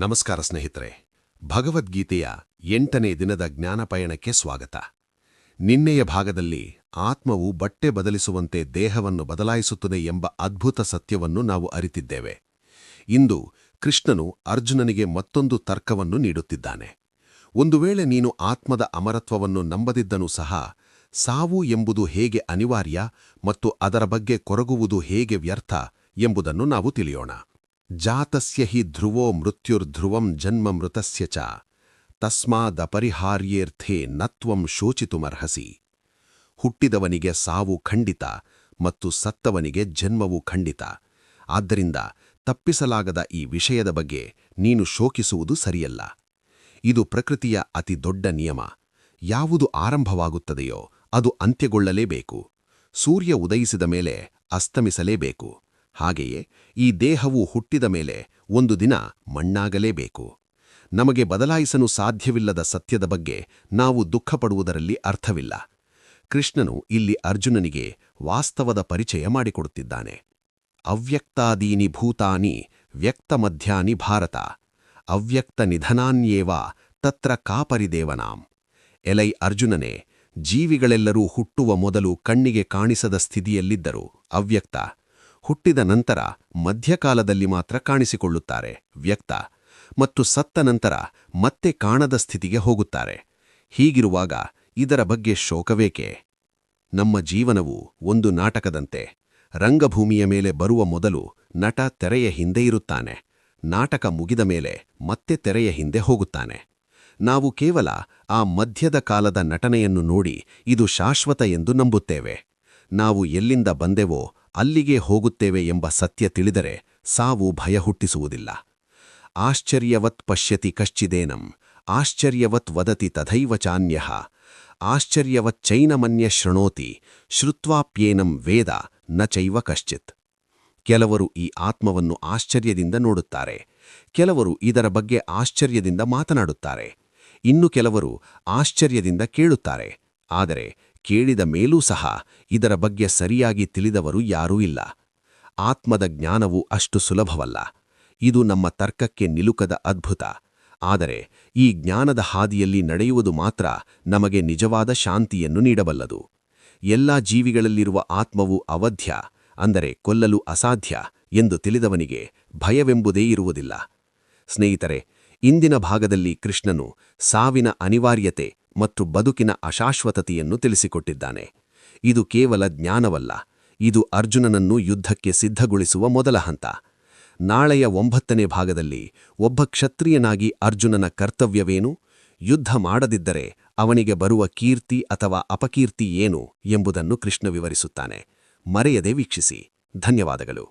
ನಮಸ್ಕಾರ ಸ್ನೇಹಿತರೆ, ಭಗವದ್ಗೀತೆಯ 8ನೇ ದಿನದ ಜ್ಞಾನಪಯಣಕ್ಕೆ ಸ್ವಾಗತ. ನಿನ್ನೆಯ ಭಾಗದಲ್ಲಿ ಆತ್ಮವು ಬಟ್ಟೆ ಬದಲಿಸುವಂತೆ ದೇಹವನ್ನು ಬದಲಾಯಿಸುತ್ತದೆ ಎಂಬ ಅದ್ಭುತ ಸತ್ಯವನ್ನು ನಾವು ಅರಿತಿದ್ದೇವೆ. ಇಂದು ಕೃಷ್ಣನು ಅರ್ಜುನನಿಗೆ ಮತ್ತೊಂದು ತರ್ಕವನ್ನು ನೀಡುತ್ತಿದ್ದಾನೆ. ಒಂದು ವೇಳೆ ನೀನು ಆತ್ಮದ ಅಮರತ್ವವನ್ನು ನಂಬದಿದ್ದನೂ ಸಹ, ಸಾವು ಎಂಬುದು ಹೇಗೆ ಅನಿವಾರ್ಯ ಮತ್ತು ಅದರ ಬಗ್ಗೆ ಕೊರಗುವುದು ಹೇಗೆ ವ್ಯರ್ಥ ಎಂಬುದನ್ನು ನಾವು ತಿಳಿಯೋಣ. ಜಾತಸ್ಯ ಹಿ ಧ್ರುವೋ ಮೃತ್ಯುರ್ಧ್ರುವಂ ಜನ್ಮ ಮೃತಸ್ಯ ಚ ತಸ್ಮಾದಪರಿಹಾರ್ಯೇರ್ಥೇ ನತ್ವಂ ಶೋಚಿತುಮರ್ಹಸಿ. ಹುಟ್ಟಿದವನಿಗೆ ಸಾವು ಖಂಡಿತ ಮತ್ತು ಸತ್ತವನಿಗೆ ಜನ್ಮವು ಖಂಡಿತ. ಆದ್ದರಿಂದ ತಪ್ಪಿಸಲಾಗದ ಈ ವಿಷಯದ ಬಗ್ಗೆ ನೀನು ಶೋಕಿಸುವುದು ಸರಿಯಲ್ಲ. ಇದು ಪ್ರಕೃತಿಯ ಅತಿ ದೊಡ್ಡ ನಿಯಮ. ಯಾವುದು ಆರಂಭವಾಗುತ್ತದೆಯೋ ಅದು ಅಂತ್ಯಗೊಳ್ಳಲೇಬೇಕು. ಸೂರ್ಯ ಉದಯಿಸಿದ ಮೇಲೆ ಅಸ್ತಮಿಸಲೇಬೇಕು. ಹಾಗೆಯೇ ಈ ದೇಹವು ಹುಟ್ಟಿದ ಮೇಲೆ ಒಂದು ದಿನ ಮಣ್ಣಾಗಲೇಬೇಕು. ನಮಗೆ ಬದಲಾಯಿಸಲು ಸಾಧ್ಯವಿಲ್ಲದ ಸತ್ಯದ ಬಗ್ಗೆ ನಾವು ದುಃಖಪಡುವುದರಲ್ಲಿ ಅರ್ಥವಿಲ್ಲ. ಕೃಷ್ಣನು ಇಲ್ಲಿ ಅರ್ಜುನನಿಗೆ ವಾಸ್ತವದ ಪರಿಚಯ ಮಾಡಿಕೊಡುತ್ತಿದ್ದಾನೆ. ಅವ್ಯಕ್ತಾದೀನಿ ಭೂತಾನಿ ವ್ಯಕ್ತಮಧ್ಯಾನಿ ಭಾರತ ಅವ್ಯಕ್ತ ನಿಧನಾನ್ಯೇವ ತತ್ರ ಕಾಪರಿದೇವನಾಂ. ಎಲೈ ಅರ್ಜುನನೇ, ಜೀವಿಗಳೆಲ್ಲರೂ ಹುಟ್ಟುವ ಮೊದಲು ಕಣ್ಣಿಗೆ ಕಾಣಿಸದ ಸ್ಥಿತಿಯಲ್ಲಿದ್ದರು ಅವ್ಯಕ್ತ. ಹುಟ್ಟಿದ ನಂತರ ಮಧ್ಯಕಾಲದಲ್ಲಿ ಮಾತ್ರ ಕಾಣಿಸಿಕೊಳ್ಳುತ್ತಾರೆ ವ್ಯಕ್ತ, ಮತ್ತು ಸತ್ತ ನಂತರ ಮತ್ತೆ ಕಾಣದ ಸ್ಥಿತಿಗೆ ಹೋಗುತ್ತಾರೆ. ಹೀಗಿರುವಾಗ ಇದರ ಬಗ್ಗೆ ಶೋಕವೇಕೆ? ನಮ್ಮ ಜೀವನವು ಒಂದು ನಾಟಕದಂತೆ. ರಂಗಭೂಮಿಯ ಮೇಲೆ ಬರುವ ಮೊದಲು ನಟ ತೆರೆಯ ಹಿಂದೆ ಇರುತ್ತಾನೆ. ನಾಟಕ ಮುಗಿದ ಮೇಲೆ ಮತ್ತೆ ತೆರೆಯ ಹಿಂದೆ ಹೋಗುತ್ತಾನೆ. ನಾವು ಕೇವಲ ಆ ಮಧ್ಯದ ಕಾಲದ ನಟನೆಯನ್ನು ನೋಡಿ ಇದು ಶಾಶ್ವತ ಎಂದು ನಂಬುತ್ತೇವೆ. ನಾವು ಎಲ್ಲಿಂದ ಬಂದೆವೋ ಅಲ್ಲಿಗೆ ಹೋಗುತ್ತೇವೆ ಎಂಬ ಸತ್ಯ ತಿಳಿದರೆ ಸಾವು ಭಯ ಹುಟ್ಟಿಸುವುದಿಲ್ಲ. ಆಶ್ಚರ್ಯವತ್ ಪಶ್ಯತಿ ಕಶ್ಚಿದೇನಂ ಆಶ್ಚರ್ಯವತ್ ವದತಿ ತಥೈವ ಚಾನ್ಯಃ ಆಶ್ಚರ್ಯವಚ್ಚೈನಮನ್ಯ ಶೃಣೋತಿ ಶ್ರುತ್ವಾಪ್ಯೇನಂ ವೇದ ನ ಚೈವ ಕಶ್ಚಿತ್. ಕೆಲವರು ಈ ಆತ್ಮವನ್ನು ಆಶ್ಚರ್ಯದಿಂದ ನೋಡುತ್ತಾರೆ, ಕೆಲವರು ಇದರ ಬಗ್ಗೆ ಆಶ್ಚರ್ಯದಿಂದ ಮಾತನಾಡುತ್ತಾರೆ, ಇನ್ನು ಕೆಲವರು ಆಶ್ಚರ್ಯದಿಂದ ಕೇಳುತ್ತಾರೆ. ಆದರೆ ಕೇಳಿದ ಮೇಲೂ ಸಹ ಇದರ ಬಗ್ಗೆ ಸರಿಯಾಗಿ ತಿಳಿದವರು ಯಾರೂ ಇಲ್ಲ. ಆತ್ಮದ ಜ್ಞಾನವು ಅಷ್ಟು ಸುಲಭವಲ್ಲ. ಇದು ನಮ್ಮ ತರ್ಕಕ್ಕೆ ನಿಲುಕದ ಅದ್ಭುತ. ಆದರೆ ಈ ಜ್ಞಾನದ ಹಾದಿಯಲ್ಲಿ ನಡೆಯುವುದು ಮಾತ್ರ ನಮಗೆ ನಿಜವಾದ ಶಾಂತಿಯನ್ನು ನೀಡಬಲ್ಲದು. ಎಲ್ಲಾ ಜೀವಿಗಳಲ್ಲಿರುವ ಆತ್ಮವು ಅವಧ್ಯ, ಅಂದರೆ ಕೊಲ್ಲಲು ಅಸಾಧ್ಯ ಎಂದು ತಿಳಿದವನಿಗೆ ಭಯವೆಂಬುದೇ ಇರುವುದಿಲ್ಲ. ಸ್ನೇಹಿತರೆ, ಇಂದಿನ ಭಾಗದಲ್ಲಿ ಕೃಷ್ಣನು ಸಾವಿನ ಅನಿವಾರ್ಯತೆ ಮತ್ತು ಬದುಕಿನ ಅಶಾಶ್ವತತೆಯನ್ನು ತಿಳಿಸಿಕೊಟ್ಟಿದ್ದಾನೆ. ಇದು ಕೇವಲ ಜ್ಞಾನವಲ್ಲ, ಇದು ಅರ್ಜುನನನ್ನು ಯುದ್ಧಕ್ಕೆ ಸಿದ್ಧಗೊಳಿಸುವ ಮೊದಲ ಹಂತ. ನಾಳೆಯ 9ನೇ ಭಾಗದಲ್ಲಿ ಒಬ್ಬ ಕ್ಷತ್ರಿಯನಾಗಿ ಅರ್ಜುನನ ಕರ್ತವ್ಯವೇನು, ಯುದ್ಧ ಮಾಡದಿದ್ದರೆ ಅವನಿಗೆ ಬರುವ ಕೀರ್ತಿ ಅಥವಾ ಅಪಕೀರ್ತಿ ಏನು ಎಂಬುದನ್ನು ಕೃಷ್ಣ ವಿವರಿಸುತ್ತಾನೆ. ಮರೆಯದೆ ವೀಕ್ಷಿಸಿ. ಧನ್ಯವಾದಗಳು.